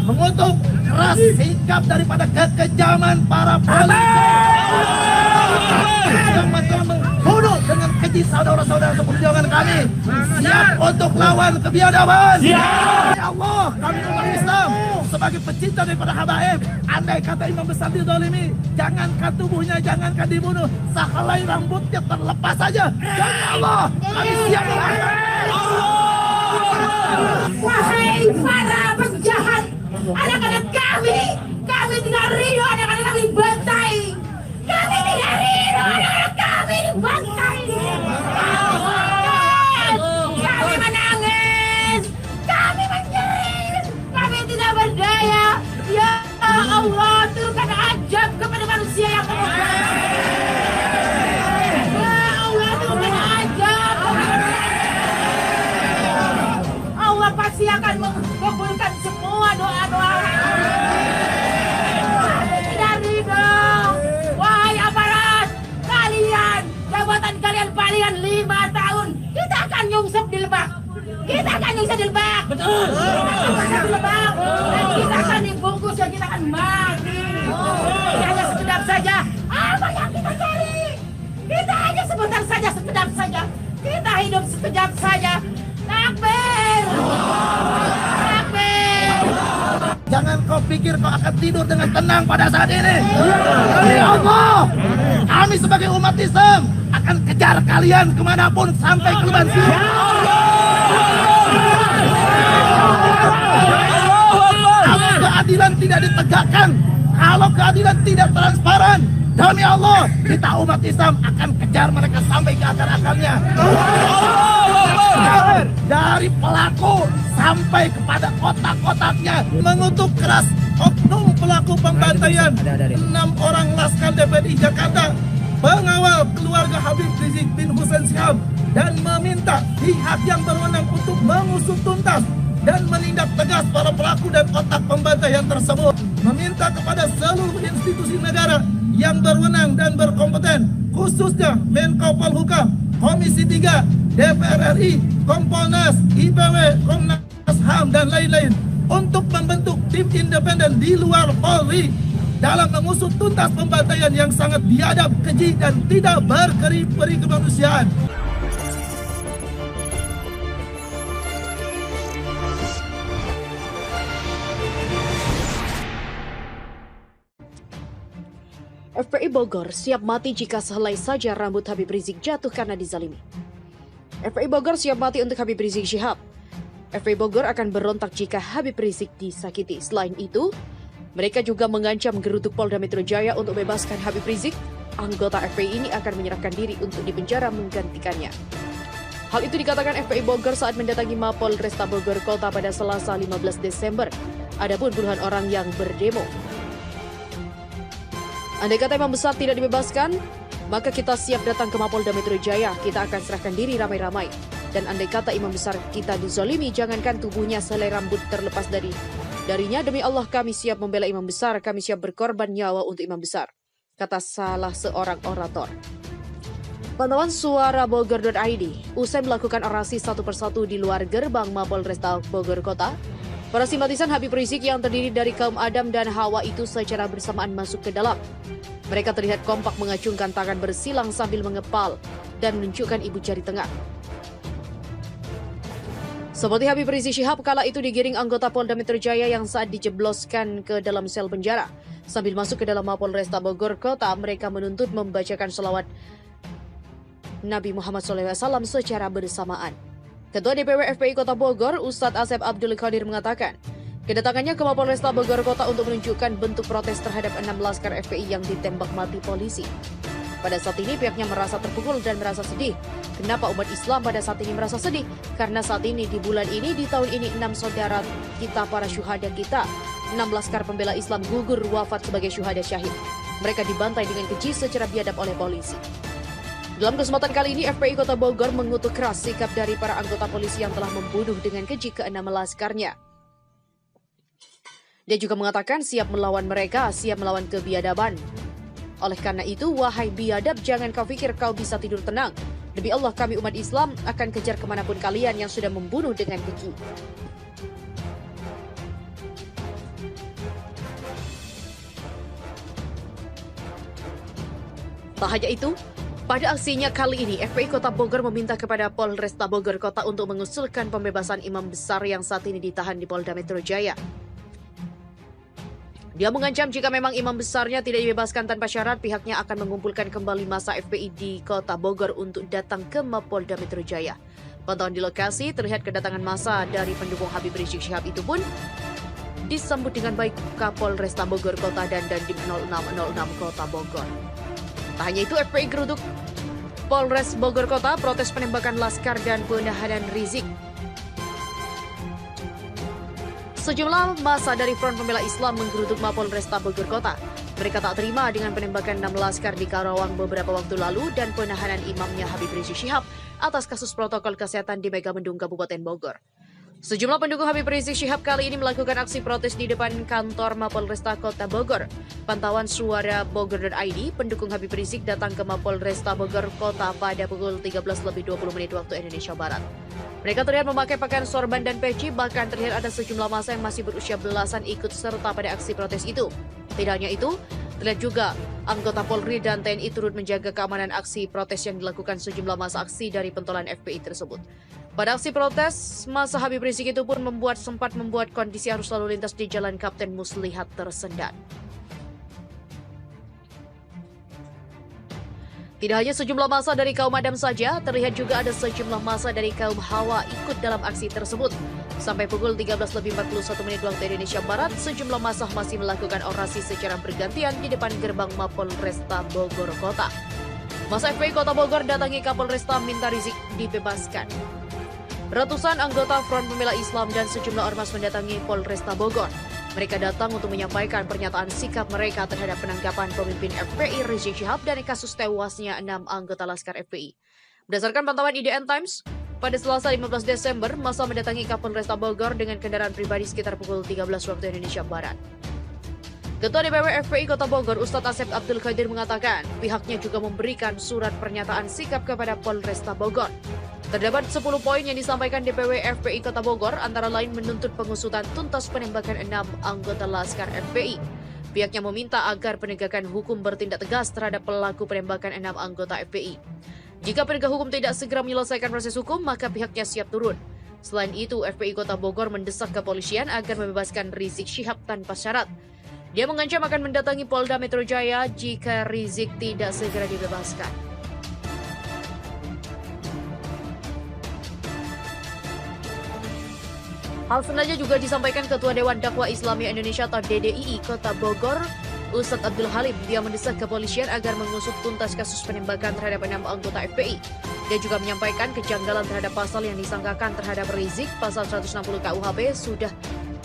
mengutuk keras sikap daripada kekejaman para polisi yang telah membunuh dengan keji saudara-saudara seperjuangan kami. Siap untuk lawan kebiadaban. Siap. Ya Allah, kami umat Islam sebagai pecinta daripada habaib, andai kata imam besar dizalimi, jangankan tubuhnya, jangankan dibunuh, sehelai rambutnya terlepas saja. Ya Allah, kami siap. Wahai para penjahat, anak-anak kami tidak ridho anak-anak kami dibantai. Kami tidak ridho anak-anak kami dibantai. Kami menangis, kami menjerit, kami tidak berdaya. Ya Allah, turunkan ajab kepada manusia yang memudah. Ya Allah, turunkan ajab. Allah pasti akan mengabulkan semua doa-doa. Kami tidak ridho. Wahai aparat, kalian, jabatan kalian palingan 5 tahun. Kita akan nyungsep di lebak. Kita akan nyungsep di lebak. Betul. Kita akan nyungsep di lebak. Dan kita akan dibungkus dan kita akan mati. Hanya sekedap saja. Apa yang kita cari? Kita hanya sebentar saja, sekedap saja. Kita hidup sekejap saja. Takbir! Takbir! Jangan kau pikir kau akan tidur dengan tenang pada saat ini. Ya Allah, kami sebagai umat Islam akan kejar kalian kemanapun sampai ke Leban. Kalau keadilan tidak ditegakkan, kalau keadilan tidak transparan, demi Allah, kita umat Islam akan kejar mereka sampai ke akar-akarnya. Dari pelaku sampai kepada kotak-kotaknya, mengutuk keras oknum pelaku pembantaian 6 orang Laskar DPRI Jakarta, pengawal keluarga Habib Rizik bin Hussein Shihab, dan meminta pihak yang berwenang untuk mengusut tuntas dan menindak tegas para pelaku dan otak pembantaian tersebut. Meminta kepada seluruh institusi negara yang berwenang dan berkompeten, khususnya Menko Polhukam, Komisi 3, DPR RI, Kompolnas, IPW, Komnas HAM, dan lain-lain untuk membentuk tim independen di luar Polri dalam mengusut tuntas pembantaian yang sangat biadab, keji, dan tidak berperi kemanusiaan. FPI Bogor siap mati jika sehelai saja rambut Habib Rizik jatuh karena dizalimi. FPI Bogor siap mati untuk Habib Rizik Syihab. FPI Bogor akan berontak jika Habib Rizik disakiti. Selain itu, mereka juga mengancam gerutuk Polda Metro Jaya untuk bebaskan Habib Rizik. Anggota FPI ini akan menyerahkan diri untuk dipenjara menggantikannya. Hal itu dikatakan FPI Bogor saat mendatangi Mapol Resta Bogor Kota pada Selasa 15 Desember. Adapun puluhan orang yang berdemo. Andai kata imam besar tidak dibebaskan, maka kita siap datang ke Mapolda Metro Jaya. Kita akan serahkan diri ramai-ramai. Dan andai kata imam besar kita dizalimi, jangankan tubuhnya sehelai rambut terlepas darinya, demi Allah kami siap membela imam besar, kami siap berkorban nyawa untuk imam besar, kata salah seorang orator. Pantauan suara Bogor.id, usai melakukan orasi satu persatu di luar gerbang Mapol Resta Bogor Kota, para simpatisan Habib Rizik yang terdiri dari kaum Adam dan Hawa itu secara bersamaan masuk ke dalam. Mereka terlihat kompak mengacungkan tangan bersilang sambil mengepal dan menunjukkan ibu jari tengah. Seperti Habib Rizik Syihab kala itu digiring anggota Polda Metro Jaya yang saat dijebloskan ke dalam sel penjara. Sambil masuk ke dalam Mapol Resta Bogor Kota, mereka menuntut membacakan selawat Nabi Muhammad SAW secara bersamaan. Ketua DPW FPI Kota Bogor, Ustadz Asep Abdul Qadir mengatakan, kedatangannya ke Mapol Resta Bogor Kota untuk menunjukkan bentuk protes terhadap 6 laskar FPI yang ditembak mati polisi. Pada saat ini pihaknya merasa terpukul dan merasa sedih. Kenapa umat Islam pada saat ini merasa sedih? Karena saat ini, di bulan ini, di tahun ini 6 saudara kita, para syuhada kita, 6 laskar pembela Islam gugur wafat sebagai syuhada syahid. Mereka dibantai dengan keji secara biadab oleh polisi. Dalam kesempatan kali ini, FPI Kota Bogor mengutuk keras sikap dari para anggota polisi yang telah membunuh dengan keji ke-6 laskarnya. Dia juga mengatakan siap melawan mereka, siap melawan kebiadaban. Oleh karena itu, wahai biadab, jangan kau pikir kau bisa tidur tenang. Demi Allah, kami umat Islam akan kejar kemanapun kalian yang sudah membunuh dengan keji. Tak hanya itu, pada aksinya kali ini, FPI Kota Bogor meminta kepada Polresta Bogor Kota untuk mengusulkan pembebasan imam besar yang saat ini ditahan di Polda Metro Jaya. Dia mengancam jika memang imam besarnya tidak dibebaskan tanpa syarat, pihaknya akan mengumpulkan kembali massa FPI di Kota Bogor untuk datang ke Mapolda Metro Jaya. Pantauan di lokasi terlihat kedatangan massa dari pendukung Habib Rizik Syihab itu pun disambut dengan baik Kapolresta Bogor Kota dan Dandim 0606 Kota Bogor. Tak hanya itu, FPI geruduk Polres Bogor Kota protes penembakan laskar dan penahanan Rizik. Sejumlah massa dari Front Pembela Islam menggeruduk Mapolresta Bogor Kota. Mereka tak terima dengan penembakan 6 laskar di Karawang beberapa waktu lalu dan penahanan imamnya Habib Rizik Syihab atas kasus protokol kesehatan di Megamendung, Kabupaten Bogor. Sejumlah pendukung Habib Rizik Syihab kali ini melakukan aksi protes di depan kantor Mapolresta Kota Bogor. Pantauan suara Bogor.id, pendukung Habib Rizik datang ke Mapolresta Bogor Kota pada pukul 13:20 waktu Indonesia Barat. Mereka terlihat memakai pakaian sorban dan peci, bahkan terlihat ada sejumlah massa yang masih berusia belasan ikut serta pada aksi protes itu. Tidak hanya itu, terlihat juga anggota Polri dan TNI turut menjaga keamanan aksi protes yang dilakukan sejumlah massa aksi dari pentolan FPI tersebut. Pada aksi protes, massa Habib Rizik itu pun sempat membuat kondisi arus lalu lintas di Jalan Kapten Muslihat tersendat. Tidak hanya sejumlah massa dari kaum Adam saja, terlihat juga ada sejumlah massa dari kaum Hawa ikut dalam aksi tersebut. Sampai pukul 13:41 waktu Indonesia Barat, sejumlah massa masih melakukan orasi secara bergantian di depan gerbang Mapolresta Bogor Kota. Massa FPI Kota Bogor datangi Kapolresta minta Rizik dibebaskan. Ratusan anggota Front Pembela Islam dan sejumlah ormas mendatangi Polresta Bogor. Mereka datang untuk menyampaikan pernyataan sikap mereka terhadap penangkapan pemimpin FPI Rizik Syihab dan kasus tewasnya 6 anggota Laskar FPI. Berdasarkan pantauan IDN Times, pada Selasa 15 Desember, massa mendatangi Kapolresta Bogor dengan kendaraan pribadi sekitar pukul 13 waktu Indonesia Barat. Ketua DPW FPI Kota Bogor, Ustadz Asep Abdul Qadir mengatakan pihaknya juga memberikan surat pernyataan sikap kepada Polresta Bogor. Terdapat 10 poin yang disampaikan DPW FPI Kota Bogor, antara lain menuntut pengusutan tuntas penembakan 6 anggota Laskar FPI. Pihaknya meminta agar penegakan hukum bertindak tegas terhadap pelaku penembakan 6 anggota FPI. Jika penegak hukum tidak segera menyelesaikan proses hukum, maka pihaknya siap turun. Selain itu, FPI Kota Bogor mendesak kepolisian agar membebaskan Rizik Syihab tanpa syarat. Dia mengancam akan mendatangi Polda Metro Jaya jika Rizik tidak segera dibebaskan. Hal senada juga disampaikan Ketua Dewan Dakwah Islamiyah Indonesia atau DDII Kota Bogor, Ustadz Abdul Halim. Dia mendesak kepolisian agar mengusut tuntas kasus penembakan terhadap 6 anggota FPI. Dia juga menyampaikan kejanggalan terhadap pasal yang disangkakan terhadap Rizik, pasal 160 KUHP sudah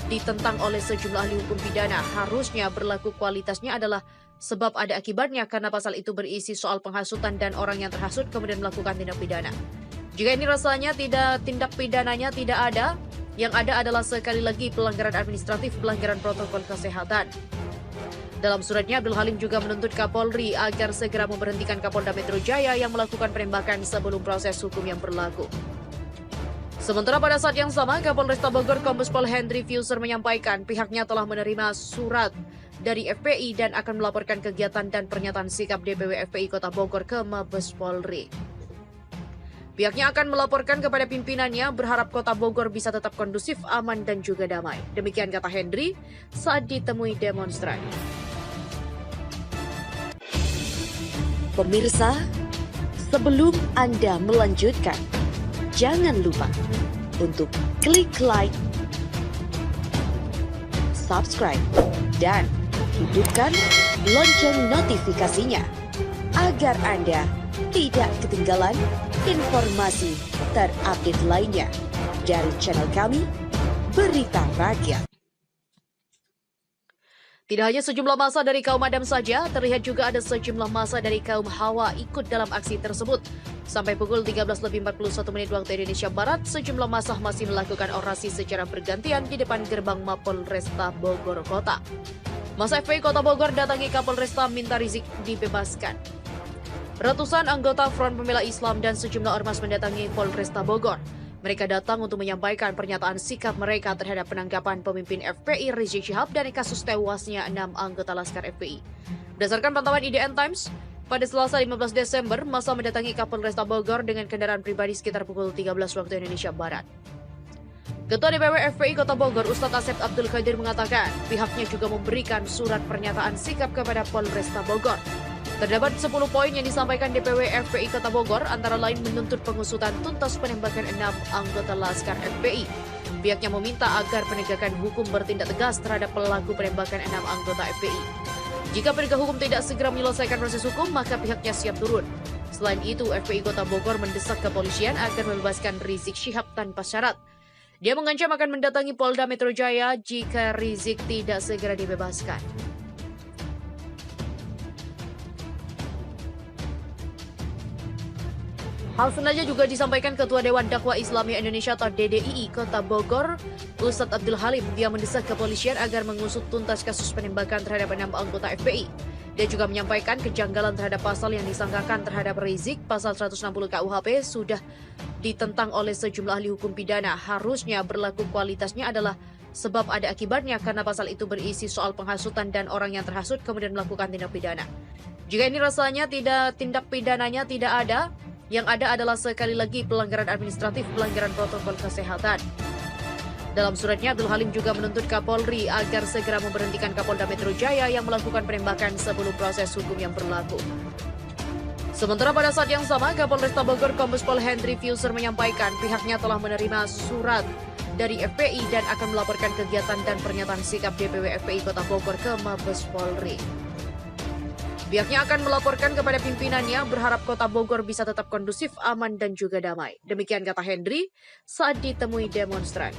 ditentang oleh sejumlah ahli hukum pidana. Harusnya berlaku kualitasnya adalah sebab ada akibatnya karena pasal itu berisi soal penghasutan dan orang yang terhasut kemudian melakukan tindak pidana. Jika ini rasanya tindak pidananya tidak ada, yang ada adalah sekali lagi pelanggaran administratif, pelanggaran protokol kesehatan. Dalam suratnya, Abdul Halim juga menuntut Kapolri agar segera memberhentikan Kapolda Metro Jaya yang melakukan penembakan sebelum proses hukum yang berlaku. Sementara pada saat yang sama, Kapolresta Bogor Kombes Pol Hendry Fuser menyampaikan pihaknya telah menerima surat dari FPI dan akan melaporkan kegiatan dan pernyataan sikap DPW FPI Kota Bogor ke Mabes Polri. Pihaknya akan melaporkan kepada pimpinannya, berharap Kota Bogor bisa tetap kondusif, aman, dan juga damai. Demikian kata Hendry saat ditemui demonstran. Pemirsa, sebelum Anda melanjutkan, jangan lupa untuk klik like, subscribe, dan hidupkan lonceng notifikasinya agar Anda tidak ketinggalan informasi terupdate lainnya dari channel kami, Berita Rakyat. Tidak hanya sejumlah massa dari kaum Adam saja, terlihat juga ada sejumlah massa dari kaum Hawa ikut dalam aksi tersebut. Sampai pukul 13:41 waktu Indonesia Barat, sejumlah massa masih melakukan orasi secara bergantian di depan gerbang Mapolresta Bogor Kota. Massa FPI Kota Bogor datangi Kapolresta minta Rizik dibebaskan. Ratusan anggota Front Pembela Islam dan sejumlah ormas mendatangi Polresta Bogor. Mereka datang untuk menyampaikan pernyataan sikap mereka terhadap penangkapan pemimpin FPI Rizik Syihab dan kasus tewasnya 6 anggota Laskar FPI. Berdasarkan pantauan IDN Times, Pada Selasa 15 Desember, masa mendatangi Kapolresta Bogor dengan kendaraan pribadi sekitar pukul 13 waktu Indonesia Barat. Ketua DPW FPI Kota Bogor, Ustadz Asep Abdul Qadir mengatakan pihaknya juga memberikan surat pernyataan sikap kepada Polresta Bogor. Terdapat 10 poin yang disampaikan DPW FPI Kota Bogor, antara lain menuntut pengusutan tuntas penembakan 6 anggota Laskar FPI. Pihaknya meminta agar penegakan hukum bertindak tegas terhadap pelaku penembakan 6 anggota FPI. Jika penegak hukum tidak segera menyelesaikan proses hukum, maka pihaknya siap turun. Selain itu, FPI Kota Bogor mendesak kepolisian agar membebaskan Rizik Syihab tanpa syarat. Dia mengancam akan mendatangi Polda Metro Jaya jika Rizik tidak segera dibebaskan. Hal senada juga disampaikan Ketua Dewan Dakwah Islamiyah Indonesia atau DDII Kota Bogor, Ustadz Abdul Halim. Dia mendesak kepolisian agar mengusut tuntas kasus penembakan terhadap 6 anggota FPI. Dia juga menyampaikan kejanggalan terhadap pasal yang disangkakan terhadap Rizik, pasal 160 KUHP sudah ditentang oleh sejumlah ahli hukum pidana. Harusnya berlaku kualitasnya adalah sebab ada akibatnya karena pasal itu berisi soal penghasutan dan orang yang terhasut kemudian melakukan tindak pidana. Jika ini rasanya tindak pidananya tidak ada, yang ada adalah sekali lagi pelanggaran administratif, pelanggaran protokol kesehatan. Dalam suratnya, Abdul Halim juga menuntut Kapolri agar segera memberhentikan Kapolda Metro Jaya yang melakukan penembakan sebelum proses hukum yang berlaku. Sementara pada saat yang sama, Kapolresta Bogor Kombes Pol Hendry Fuser menyampaikan pihaknya telah menerima surat dari FPI dan akan melaporkan kegiatan dan pernyataan sikap DPW FPI Kota Bogor ke Mabes Polri. Pihaknya akan melaporkan kepada pimpinannya, berharap Kota Bogor bisa tetap kondusif, aman, dan juga damai. Demikian kata Hendry saat ditemui demonstran.